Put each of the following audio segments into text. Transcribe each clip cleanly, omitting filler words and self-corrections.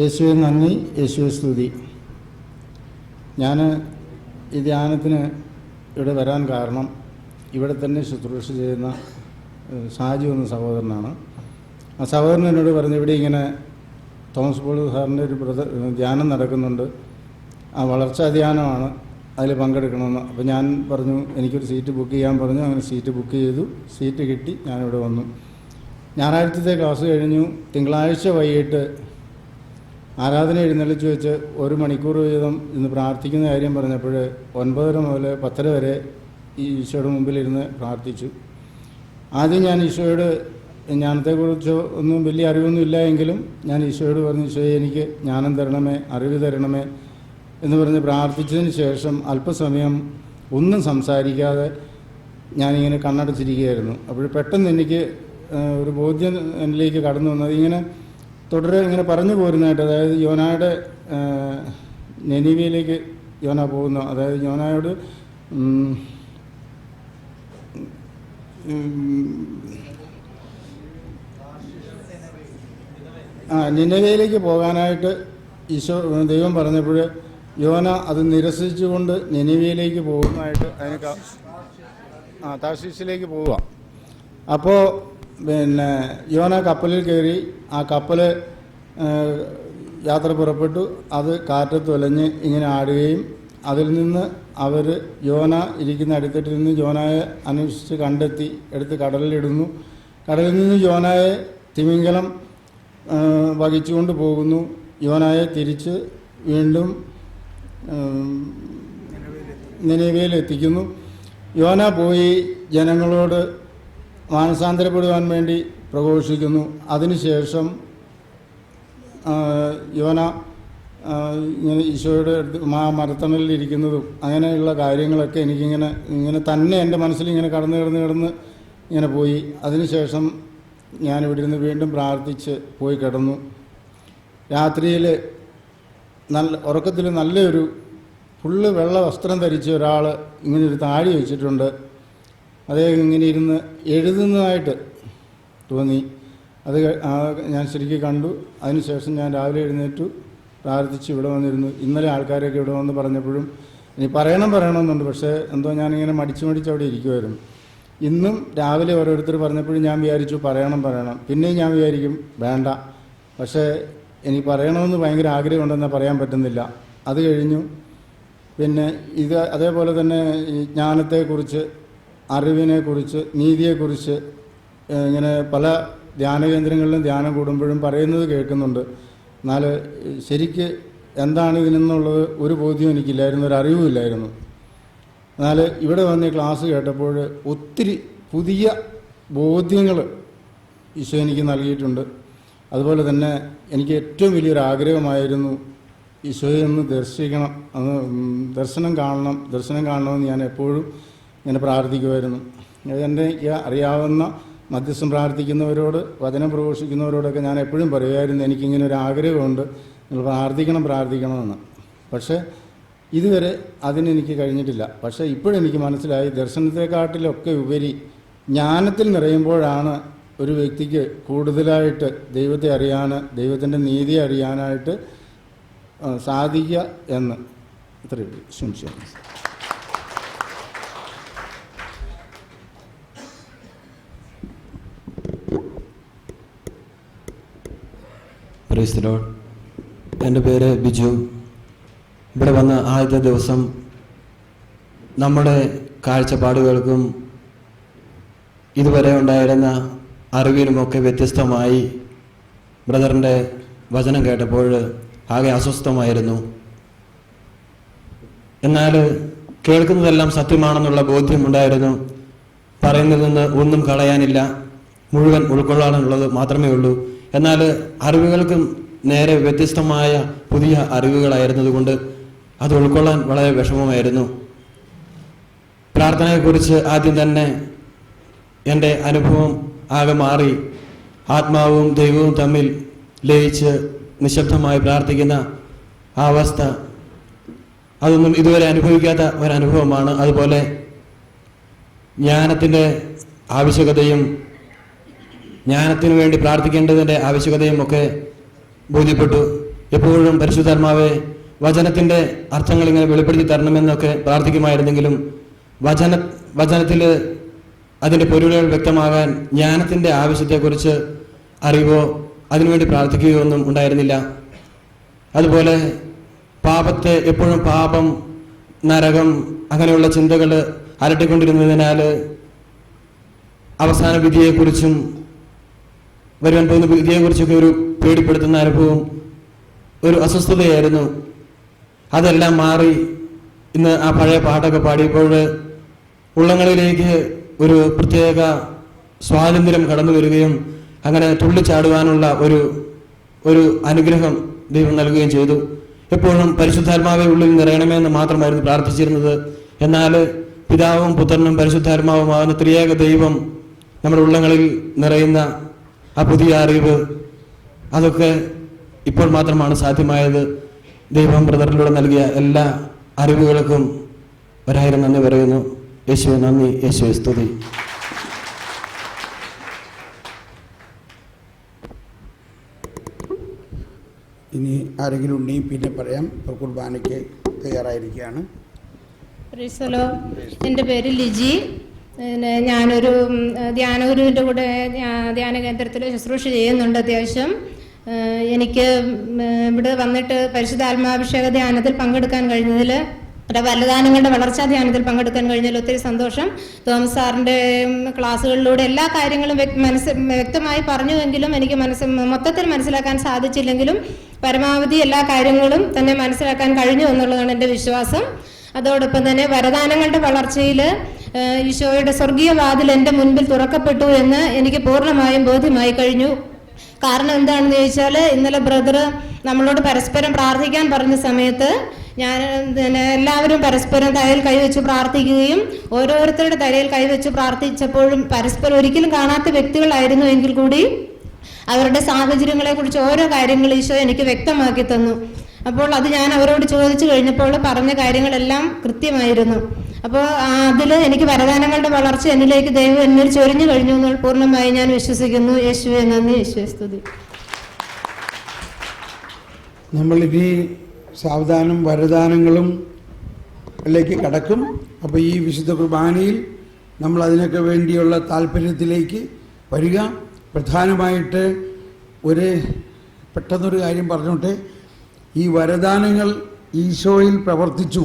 യേശുവെ നന്ദി, യേശുവെ സ്തുതി. ഞാൻ ഈ ധ്യാനത്തിന് ഇവിടെ വരാൻ കാരണം ഇവിടെ തന്നെ ശുശ്രൂഷ ചെയ്യുന്ന ഷാജു എന്ന സഹോദരനാണ്. ആ സഹോദരൻ എന്നോട് പറഞ്ഞു, ഇവിടെ ഇങ്ങനെ തോമസ് പോൾ സാറിൻ്റെ ഒരു ധ്യാനം നടക്കുന്നുണ്ട്, ആ വളർച്ചാ ധ്യാനമാണ്, അതിൽ പങ്കെടുക്കണമെന്ന്. അപ്പോൾ ഞാൻ പറഞ്ഞു എനിക്കൊരു സീറ്റ് ബുക്ക് ചെയ്യാൻ പറഞ്ഞു. അങ്ങനെ സീറ്റ് ബുക്ക് ചെയ്തു, സീറ്റ് കിട്ടി, ഞാനിവിടെ വന്നു. ഞായറാഴ്ചത്തെ ക്ലാസ് കഴിഞ്ഞു. തിങ്കളാഴ്ച വൈകിട്ട് ആരാധന എഴുന്നള്ളിച്ച് വെച്ച് 1 മണിക്കൂർ വീതം ഇന്ന് പ്രാർത്ഥിക്കുന്ന കാര്യം പറഞ്ഞപ്പോൾ 9:30 മുതൽ 10:30 വരെ ഈ ഈശോയുടെ മുമ്പിലിരുന്ന് പ്രാർത്ഥിച്ചു. ആദ്യം ഞാൻ ഈശോയോട് ജ്ഞാനത്തെക്കുറിച്ച് ഒന്നും വലിയ അറിവൊന്നുമില്ല എങ്കിലും ഞാൻ ഈശോയോട് പറഞ്ഞു, ഈശോയെ എനിക്ക് ജ്ഞാനം തരണമേ, അറിവ് തരണമേ എന്ന് പറഞ്ഞ് പ്രാർത്ഥിച്ചതിന് ശേഷം അല്പസമയം ഒന്നും സംസാരിക്കാതെ ഞാനിങ്ങനെ കണ്ണടച്ചിരിക്കുകയായിരുന്നു. അപ്പോൾ പെട്ടെന്ന് എനിക്ക് ഒരു ബോധ്യം എന്നിലേക്ക് കടന്നു വന്നത്, ഇങ്ങനെ തുടരെ ഇങ്ങനെ പറഞ്ഞു പോരുന്നതായിട്ട്, അതായത് യോനായുടെ നെനിവയിലേക്ക് യോന പോകുന്നു. അതായത് യോനായോട് നിനവയിലേക്ക് പോകാനായിട്ട് ദൈവം പറഞ്ഞപ്പോൾ യോന അത് നിരസിച്ചുകൊണ്ട് നിനവയിലേക്ക് പോകുന്നതായിട്ട് അതിന് താർശീശിലേക്ക് പോവുക. അപ്പോൾ പിന്നെ യോന കപ്പലിൽ കയറി, ആ കപ്പൽ യാത്ര പുറപ്പെട്ടു. അത് കാറ്റത്ത് ഉലഞ്ഞ് ഇങ്ങനെ ആടുകയും അതിൽ നിന്ന് അവർ യോന ഇരിക്കുന്ന അടിത്തട്ടിൽ നിന്ന് യോനായെ അന്വേഷിച്ച് കണ്ടെത്തി എടുത്ത് കടലിലിടുന്നു. കടലിൽ നിന്ന് യോനായെ തിമിംഗലം വഹിച്ചുകൊണ്ട് പോകുന്നു. യോനായെ തിരിച്ച് വീണ്ടും നിനവയിലെത്തിക്കുന്നു. യോന പോയി ജനങ്ങളോട് മാനസാന്തരപ്പെടുവാൻ വേണ്ടി പ്രഘോഷിക്കുന്നു. അതിനുശേഷം യോന ഇങ്ങനെ ഈശോയുടെ അടുത്ത് മരത്തണലിലിരിക്കുന്നതും അങ്ങനെയുള്ള കാര്യങ്ങളൊക്കെ ഇങ്ങനെ തന്നെ എൻ്റെ മനസ്സിൽ ഇങ്ങനെ കടന്ന് ഇങ്ങനെ പോയി. അതിനുശേഷം ഞാനിവിടെ ഇരുന്ന് വീണ്ടും പ്രാർത്ഥിച്ച് പോയി കിടന്നു. രാത്രിയിൽ ഉറക്കത്തിൽ നല്ലൊരു ഫുള്ള് വെള്ള വസ്ത്രം ധരിച്ച ഒരാൾ ഇങ്ങനെ ഒരു താഴി വെച്ചിട്ടുണ്ട്. അദ്ദേഹം ഇങ്ങനെ ഇരുന്ന് എഴുതുന്നതായിട്ട് തോന്നി. അത് ഞാൻ ശരിക്കും കണ്ടു. അതിനുശേഷം ഞാൻ രാവിലെ എഴുന്നേറ്റു, പ്രാർത്ഥിച്ച് ഇവിടെ വന്നിരുന്നു. ഇന്നലെ ആൾക്കാരൊക്കെ ഇവിടെ വന്ന് പറഞ്ഞപ്പോഴും ഇനി പറയണമെന്നുണ്ട്, പക്ഷേ എന്തോ ഞാനിങ്ങനെ മടിച്ച് അവിടെ ഇരിക്കുമായിരുന്നു. ഇന്നും രാവിലെ ഓരോരുത്തർ പറഞ്ഞപ്പോഴും ഞാൻ വിചാരിച്ചു പറയണം. പിന്നെയും ഞാൻ വിചാരിക്കും വേണ്ട, പക്ഷേ എനിക്ക് പറയണമെന്ന് ഭയങ്കര ആഗ്രഹമുണ്ടെന്നാൽ പറയാൻ പറ്റുന്നില്ല. അത് കഴിഞ്ഞു. പിന്നെ ഇത് അതേപോലെ തന്നെ ഈ ജ്ഞാനത്തെക്കുറിച്ച്, അറിവിനെക്കുറിച്ച്, നീതിയെക്കുറിച്ച് ഇങ്ങനെ പല ധ്യാനകേന്ദ്രങ്ങളിലും ധ്യാനം കൂടുമ്പോഴും പറയുന്നത് കേൾക്കുന്നുണ്ട്. എന്നാൽ ശരിക്ക് എന്താണ് ഇതിനെന്നുള്ളത് ഒരു ബോധ്യം എനിക്കില്ലായിരുന്നു, ഒരു അറിവുമില്ലായിരുന്നു. എന്നാൽ ഇവിടെ വന്ന് ക്ലാസ് കേട്ടപ്പോൾ ഒത്തിരി പുതിയ ബോധ്യങ്ങൾ ഈശോ എനിക്ക് നൽകിയിട്ടുണ്ട്. അതുപോലെ തന്നെ എനിക്ക് ഏറ്റവും വലിയൊരു ആഗ്രഹമായിരുന്നു ഈശോയെ ഒന്ന് ദർശിക്കണം, ദർശനം കാണണമെന്ന് ഞാൻ എപ്പോഴും ഇങ്ങനെ പ്രാർത്ഥിക്കുമായിരുന്നു. അതെൻ്റെ അറിയാവുന്ന മധ്യസ്ഥം പ്രാർത്ഥിക്കുന്നവരോട്, വചനം പ്രഘോഷിക്കുന്നവരോടൊക്കെ ഞാൻ എപ്പോഴും പറയുമായിരുന്നു, എനിക്കിങ്ങനെ ഒരു ആഗ്രഹമുണ്ട്, നിങ്ങൾ പ്രാർത്ഥിക്കണമെന്ന്. പക്ഷേ ഇതുവരെ അതിനെനിക്ക് കഴിഞ്ഞിട്ടില്ല. പക്ഷേ ഇപ്പോഴെനിക്ക് മനസ്സിലായി, ദർശനത്തെക്കാട്ടിലൊക്കെ ഉപരി ജ്ഞാനത്തിൽ നിറയുമ്പോഴാണ് ഒരു വ്യക്തിക്ക് കൂടുതലായിട്ട് ദൈവത്തെ അറിയാൻ, ദൈവത്തിൻ്റെ നീതിയെ അറിയാനായിട്ട് സാധിക്കുക എന്ന്. ഇത്രയേ ഉള്ളൂ. സംശയം. Praise the Lord. എൻ്റെ പേര് ബിജു. ഇവിടെ വന്ന ആദ്യത്തെ ദിവസം നമ്മുടെ കാഴ്ചപ്പാടുകൾക്കും ഇതുവരെ ഉണ്ടായിരുന്ന അറിവിനുമൊക്കെ വ്യത്യസ്തമായി ബ്രദറിൻ്റെ വചനം കേട്ടപ്പോൾ ആകെ അസ്വസ്ഥമായിരുന്നു. എന്നാൽ കേൾക്കുന്നതെല്ലാം സത്യമാണെന്നുള്ള ബോധ്യമുണ്ടായിരുന്നു. പറയുന്നതിൽ നിന്ന് ഒന്നും കളയാനില്ല, മുഴുവൻ ഉൾക്കൊള്ളാനുള്ളത് മാത്രമേ ഉള്ളൂ. എന്നാൽ അറിവുകൾക്കും നേരെ വ്യത്യസ്തമായ പുതിയ അറിവുകളായിരുന്നതുകൊണ്ട് അത് ഉൾക്കൊള്ളാൻ വളരെ വിഷമമായിരുന്നു. പ്രാർത്ഥനയെക്കുറിച്ച് ആദ്യം തന്നെ എൻ്റെ അനുഭവം ആകെ മാറി. ആത്മാവും ദൈവവും തമ്മിൽ ലയിച്ച് നിശബ്ദമായി പ്രാർത്ഥിക്കുന്ന ആ അവസ്ഥ, അതൊന്നും ഇതുവരെ അനുഭവിക്കാത്ത ഒരനുഭവമാണ്. അതുപോലെ ജ്ഞാനത്തിൻ്റെ ആവശ്യകതയും ജ്ഞാനത്തിന് വേണ്ടി പ്രാർത്ഥിക്കേണ്ടതിൻ്റെ ആവശ്യകതയും ഒക്കെ ബോധ്യപ്പെട്ടു. എപ്പോഴും പരിശുദ്ധാത്മാവെ വചനത്തിൻ്റെ അർത്ഥങ്ങൾ ഇങ്ങനെ വെളിപ്പെടുത്തി തരണമെന്നൊക്കെ പ്രാർത്ഥിക്കുമായിരുന്നെങ്കിലും വചനത്തിൽ അതിൻ്റെ പൊരുളുകൾ വ്യക്തമാകാൻ ജ്ഞാനത്തിൻ്റെ ആവശ്യത്തെക്കുറിച്ച് അറിവോ അതിനുവേണ്ടി പ്രാർത്ഥിക്കുകയോ ഒന്നും ഉണ്ടായിരുന്നില്ല. അതുപോലെ പാപത്തെ എപ്പോഴും പാപം, നരകം അങ്ങനെയുള്ള ചിന്തകൾ അലട്ടിക്കൊണ്ടിരുന്നതിനാൽ അവസാന വിധിയെക്കുറിച്ചും വരുവാൻ പോകുന്ന വിധിയെക്കുറിച്ചൊക്കെ ഒരു പേടിപ്പെടുത്തുന്ന അനുഭവം, ഒരു അസ്വസ്ഥതയായിരുന്നു. അതെല്ലാം മാറി ഇന്ന് ആ പഴയ പാട്ടൊക്കെ പാടിയപ്പോൾ ഉള്ളങ്ങളിലേക്ക് ഒരു പ്രത്യേക സ്വാതന്ത്ര്യം കടന്നു വരികയും അങ്ങനെ തുള്ളിച്ചാടുവാനുള്ള ഒരു അനുഗ്രഹം ദൈവം നൽകുകയും ചെയ്തു. എപ്പോഴും പരിശുദ്ധാത്മാവെ ഉള്ളിൽ നിറയണമെന്ന് മാത്രമായിരുന്നു പ്രാർത്ഥിച്ചിരുന്നത്. എന്നാൽ പിതാവും പുത്രനും പരിശുദ്ധാത്മാവുമാകുന്ന ത്രിയേക ദൈവം നമ്മുടെ ഉള്ളങ്ങളിൽ നിറയുന്ന ആ പുതിയ അറിവ്, അതൊക്കെ ഇപ്പോൾ മാത്രമാണ് സാധ്യമായത്. ദൈവം ബ്രദറിലൂടെ നൽകിയ എല്ലാ അറിവുകൾക്കും 1000 നന്ദി പറയുന്നു. യേശുവെ നന്ദി, യേശുവെ സ്തുതി. ഇനി ആരെങ്കിലും ഉണ്ടെങ്കിൽ പിന്നെ പറയാം. ഇപ്പോൾ കുർബാനയ്ക്ക് തയ്യാറായിരിക്കുകയാണ്. പ്രീസലോ, എൻ്റെ പേര് ലിജി. ഞാനൊരു ധ്യാനഗുരുവിൻ്റെ കൂടെ ധ്യാന കേന്ദ്രത്തിൽ ശുശ്രൂഷ ചെയ്യുന്നുണ്ട്. അത്യാവശ്യം എനിക്ക് ഇവിടെ വന്നിട്ട് പരിശുദ്ധാത്മാഭിഷേക ധ്യാനത്തിൽ പങ്കെടുക്കാൻ കഴിഞ്ഞതിൽ, വരദാനങ്ങളുടെ വളർച്ചാ ധ്യാനത്തിൽ പങ്കെടുക്കാൻ കഴിഞ്ഞതിൽ ഒത്തിരി സന്തോഷം. തോമസ് സാറിൻ്റെ ക്ലാസ്സുകളിലൂടെ എല്ലാ കാര്യങ്ങളും വ്യക്തമായി പറഞ്ഞുവെങ്കിലും എനിക്ക് മൊത്തത്തിൽ മനസ്സിലാക്കാൻ സാധിച്ചില്ലെങ്കിലും പരമാവധി എല്ലാ കാര്യങ്ങളും തന്നെ മനസ്സിലാക്കാൻ കഴിഞ്ഞു എന്നുള്ളതാണ് എൻ്റെ വിശ്വാസം. അതോടൊപ്പം തന്നെ വരദാനങ്ങളുടെ വളർച്ചയിൽ ഈശോയുടെ സ്വർഗീയ വാതിൽ എൻ്റെ മുൻപിൽ തുറക്കപ്പെട്ടു എന്ന് എനിക്ക് പൂർണ്ണമായും ബോധ്യമായി കഴിഞ്ഞു. കാരണം എന്താണെന്ന് ചോദിച്ചാൽ, ഇന്നലെ ബ്രദർ നമ്മളോട് പരസ്പരം പ്രാർത്ഥിക്കാൻ പറഞ്ഞ സമയത്ത് ഞാൻ എല്ലാവരും പരസ്പരം തലയിൽ കൈവച്ച് പ്രാർത്ഥിക്കുകയും ഓരോരുത്തരുടെ തലയിൽ കൈവച്ച് പ്രാർത്ഥിച്ചപ്പോഴും പരസ്പരം ഒരിക്കലും കാണാത്ത വ്യക്തികളായിരുന്നു എങ്കിൽ കൂടി അവരുടെ സാഹചര്യങ്ങളെക്കുറിച്ച് ഓരോ കാര്യങ്ങൾ ഈശോ എനിക്ക് വ്യക്തമാക്കി തന്നു. അപ്പോൾ അത് ഞാൻ അവരോട് ചോദിച്ചു കഴിഞ്ഞപ്പോൾ പറഞ്ഞ കാര്യങ്ങളെല്ലാം കൃത്യമായിരുന്നു. അപ്പോൾ അതിൽ എനിക്ക് വരദാനങ്ങളുടെ വളർച്ച എന്നിലേക്ക് ദൈവം എന്നിൽ ചൊരിഞ്ഞു കഴിഞ്ഞു എന്ന് പൂർണ്ണമായി ഞാൻ വിശ്വസിക്കുന്നു. യേശുവെ നന്ദി, യേശുവെ സ്തുതി. നമ്മളിനി സാവധാനം വരദാനങ്ങളും ലേക്ക് കടക്കും. അപ്പോൾ ഈ വിശുദ്ധ കുർബാനയിൽ നമ്മൾ അതിനൊക്കെ വേണ്ടിയുള്ള താല്പര്യത്തിലേക്ക് വരിക. പ്രധാനമായിട്ട് പെട്ടെന്നൊരു കാര്യം പറഞ്ഞോട്ടെ. ഈ വരദാനങ്ങൾ ഈശോയിൽ പ്രവർത്തിച്ചു,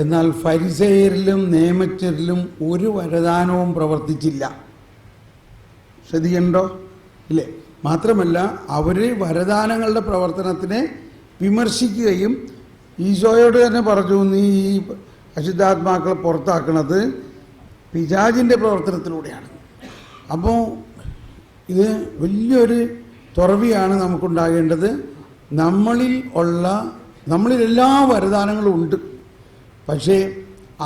എന്നാൽ ഫരിസേയരിലും നിയമജ്ഞരിലും ഒരു വരദാനവും പ്രവർത്തിച്ചില്ല. ശ്രദ്ധിക്കണ്ടോ? ഇല്ലേ? മാത്രമല്ല, അവർ വരദാനങ്ങളുടെ പ്രവർത്തനത്തിനെ വിമർശിക്കുകയും ഈശോയോട് തന്നെ പറഞ്ഞു, നീ ഈ അശുദ്ധാത്മാക്കളെ പുറത്താക്കുന്നത് പിശാചിൻ്റെ പ്രവർത്തനത്തിലൂടെയാണ്. അപ്പോൾ ഇത് വലിയൊരു തുറവിയാണ് നമുക്കുണ്ടാകേണ്ടത്. നമ്മളിൽ എല്ലാ വരദാനങ്ങളും ഉണ്ട്. പക്ഷേ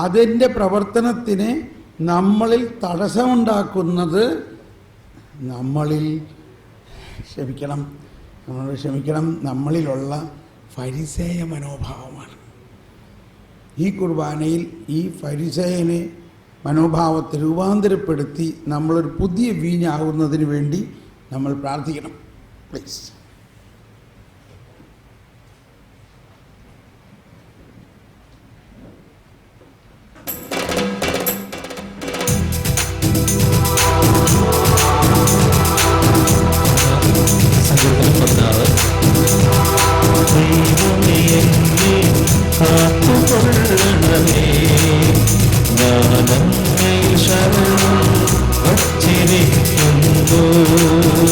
അതിൻ്റെ പ്രവർത്തനത്തിന് നമ്മളിൽ തടസ്സമുണ്ടാക്കുന്നത് നമ്മളിലുള്ള ഫരിസേയ മനോഭാവമാണ്. ഈ കുർബാനയിൽ ഈ ഫരിസേയനെ മനോഭാവത്തെ രൂപാന്തരപ്പെടുത്തി നമ്മളൊരു പുതിയ വീഞ്ഞാകുന്നതിന് വേണ്ടി നമ്മൾ പ്രാർത്ഥിക്കണം. പ്ലീസ്. ശരണം വച്ചിരിക്കുന്നു.